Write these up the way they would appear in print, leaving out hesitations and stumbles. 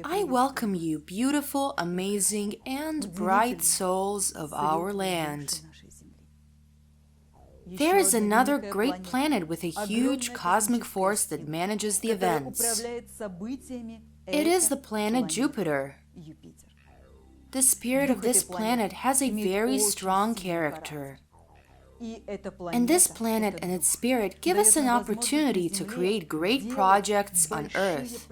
I welcome you, beautiful, amazing, and bright souls of our land. There is another great planet with a huge cosmic force that manages the events. It is the planet Jupiter. The spirit of this planet has a very strong character. And this planet and its spirit give us an opportunity to create great projects on Earth.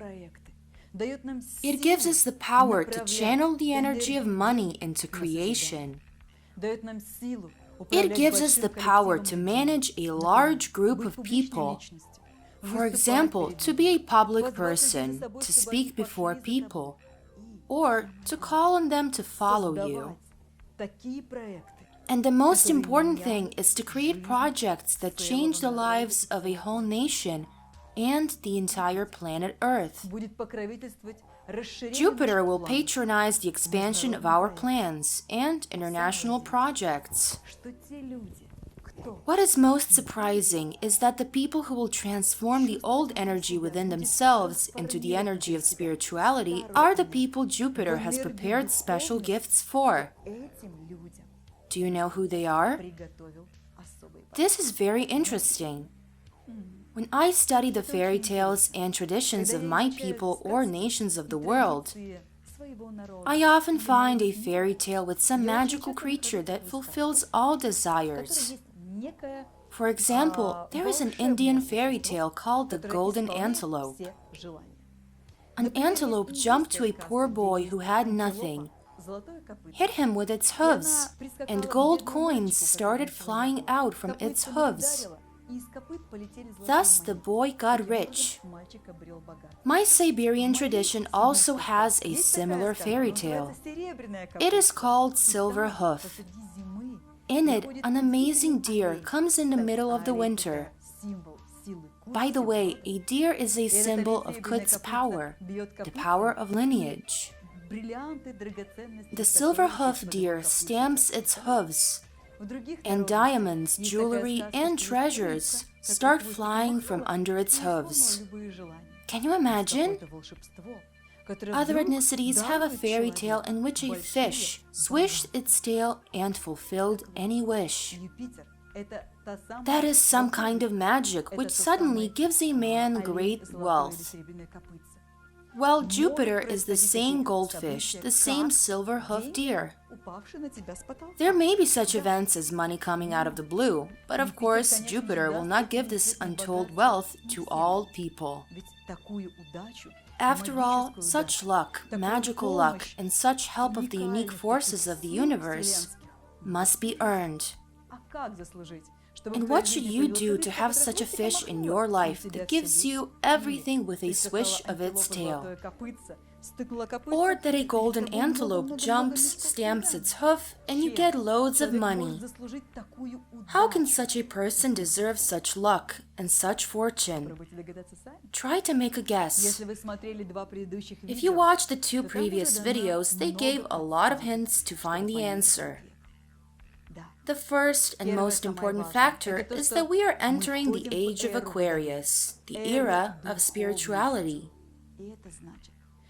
It gives us the power to channel the energy of money into creation. It gives us the power to manage a large group of people. For example, to be a public person, to speak before people, or to call on them to follow you. And the most important thing is to create projects that change the lives of a whole nation and the entire planet Earth. Jupiter will patronize the expansion of our plans and international projects. What is most surprising is that the people who will transform the old energy within themselves into the energy of spirituality are the people Jupiter has prepared special gifts for. Do you know who they are? This is very interesting. When I study the fairy tales and traditions of my people or nations of the world, I often find a fairy tale with some magical creature that fulfills all desires. For example, there is an Indian fairy tale called the Golden Antelope. An antelope jumped to a poor boy who had nothing, hit him with its hooves, and gold coins started flying out from its hooves. Thus, the boy got rich. My Siberian tradition also has a similar fairy tale. It is called Silver Hoof. In it, an amazing deer comes in the middle of the winter. By the way, a deer is a symbol of Kut's power, the power of lineage. The silver hoof deer stamps its hooves, and diamonds, jewelry, and treasures start flying from under its hooves. Can you imagine? Other ethnicities have a fairy tale in which a fish swished its tail and fulfilled any wish. That is some kind of magic which suddenly gives a man great wealth. Well, Jupiter is the same goldfish, the same silver hoof deer. There may be such events as money coming out of the blue, but of course Jupiter will not give this untold wealth to all people. After all, such luck, magical luck, and such help of the unique forces of the universe must be earned. And what should you do to have such a fish in your life that gives you everything with a swish of its tail? Or that a golden antelope jumps, stamps its hoof, and you get loads of money? How can such a person deserve such luck and such fortune? Try to make a guess. If you watched the two previous videos, they gave a lot of hints to find the answer. The first and most important factor is that we are entering the age of Aquarius, the era of spirituality.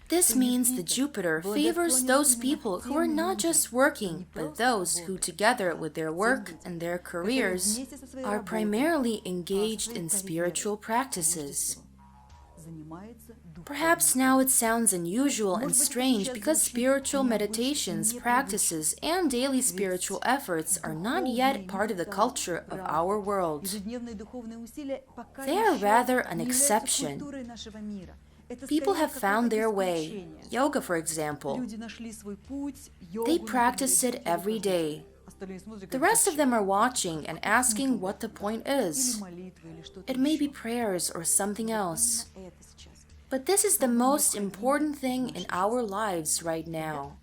This means that Jupiter favors those people who are not just working, but those who, together with their work and their careers, are primarily engaged in spiritual practices. Perhaps now it sounds unusual and strange because spiritual meditations, practices, and daily spiritual efforts are not yet part of the culture of our world. They are rather an exception. People have found their way. Yoga, for example. They practice it every day. The rest of them are watching and asking what the point is. It may be prayers or something else. But this is the most important thing in our lives right now.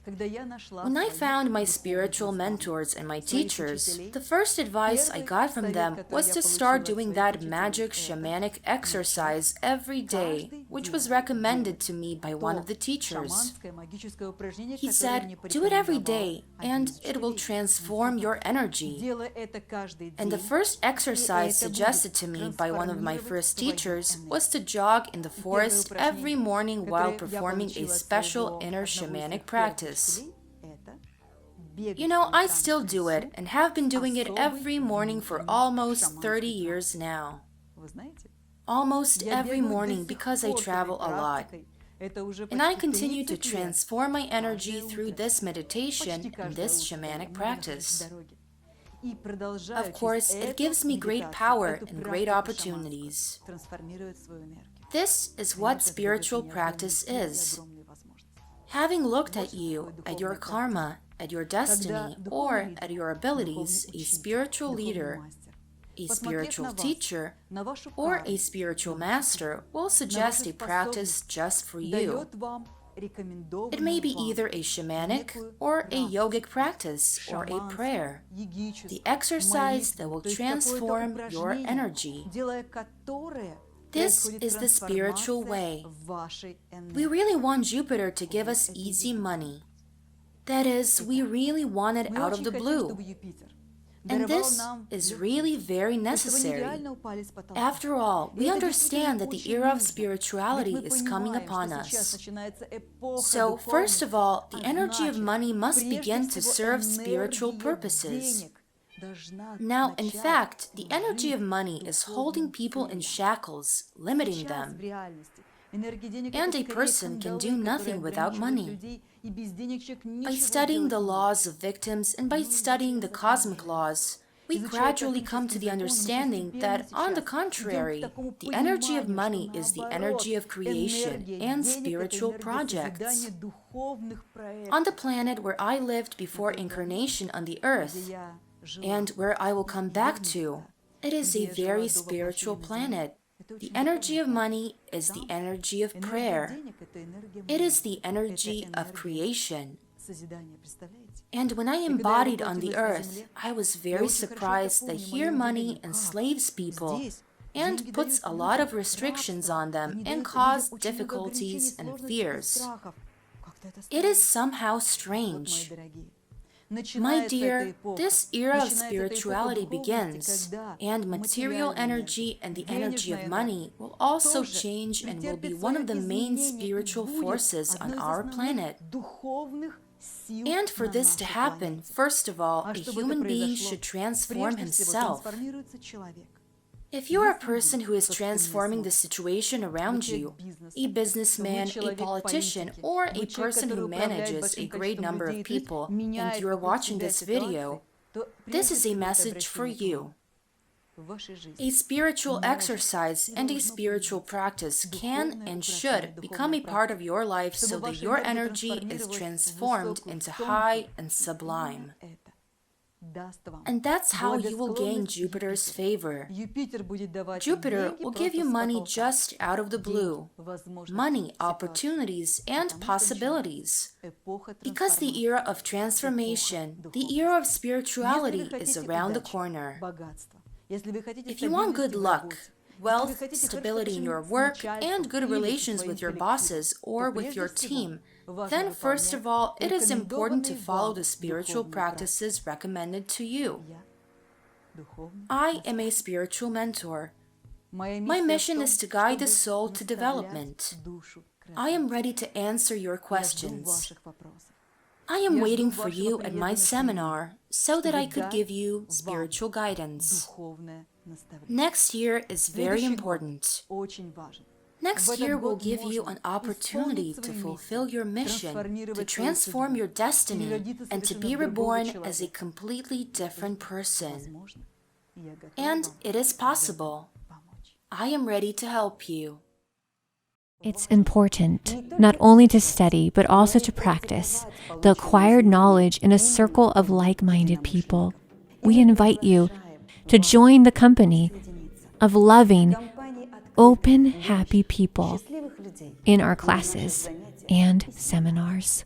When I found my spiritual mentors and my teachers, the first advice I got from them was to start doing that magic shamanic exercise every day. which was recommended to me by one of the teachers. He said, do it every day and it will transform your energy. And the first exercise suggested to me by one of my first teachers was to jog in the forest every morning while performing a special inner shamanic practice. You know, I still do it and have been doing it every morning for almost 30 years now. Almost every morning because I travel a lot. And I continue to transform my energy through this meditation and this shamanic practice. Of course, it gives me great power and great opportunities. This is what spiritual practice is. Having looked at you, at your karma, at your destiny, or at your abilities, a spiritual leader, a spiritual teacher, or a spiritual master will suggest a practice just for you. It may be either a shamanic or a yogic practice or a prayer, the exercise that will transform your energy. This is the spiritual way. We really want Jupiter to give us easy money. That is, we really want it out of the blue. And this is really very necessary. After all, we understand that the era of spirituality is coming upon us. So, first of all, the energy of money must begin to serve spiritual purposes. Now, in fact, the energy of money is holding people in shackles, limiting them. And a person can do nothing without money. By studying the laws of victims and by studying the cosmic laws, we gradually come to the understanding that, on the contrary, the energy of money is the energy of creation and spiritual projects. On the planet where I lived before incarnation on the earth, and where I will come back to, it is a very spiritual planet. The energy of money is the energy of prayer. It is the energy of creation. And when I embodied on the earth, I was very surprised that here money enslaves people and puts a lot of restrictions on them and causes difficulties and fears. It is somehow strange. My dear, this era of spirituality begins, and material energy and the energy of money will also change and will be one of the main spiritual forces on our planet. And for this to happen, first of all, a human being should transform himself. If you are a person who is transforming the situation around you, a businessman, a politician, or a person who manages a great number of people, and you are watching this video, this is a message for you. A spiritual exercise and a spiritual practice can and should become a part of your life so that your energy is transformed into high and sublime. And that's how you will gain Jupiter's favor. Jupiter will give you money just out of the blue. Money, opportunities, and possibilities. Because the era of transformation, the era of spirituality is around the corner. If you want good luck, wealth, stability in your work, and good relations with your bosses or with your team, then first of all, it is important to follow the spiritual practices recommended to you. I am a spiritual mentor. My mission is to guide the soul to development. I am ready to answer your questions. I am waiting for you at my seminar so that I could give you spiritual guidance. Next year is very important. Next year will give you an opportunity to fulfill your mission, to transform your destiny, and to be reborn as a completely different person. And it is possible. I am ready to help you. It's important not only to study, but also to practice the acquired knowledge in a circle of like-minded people. We invite you to join the company of loving, open, happy people in our classes and seminars.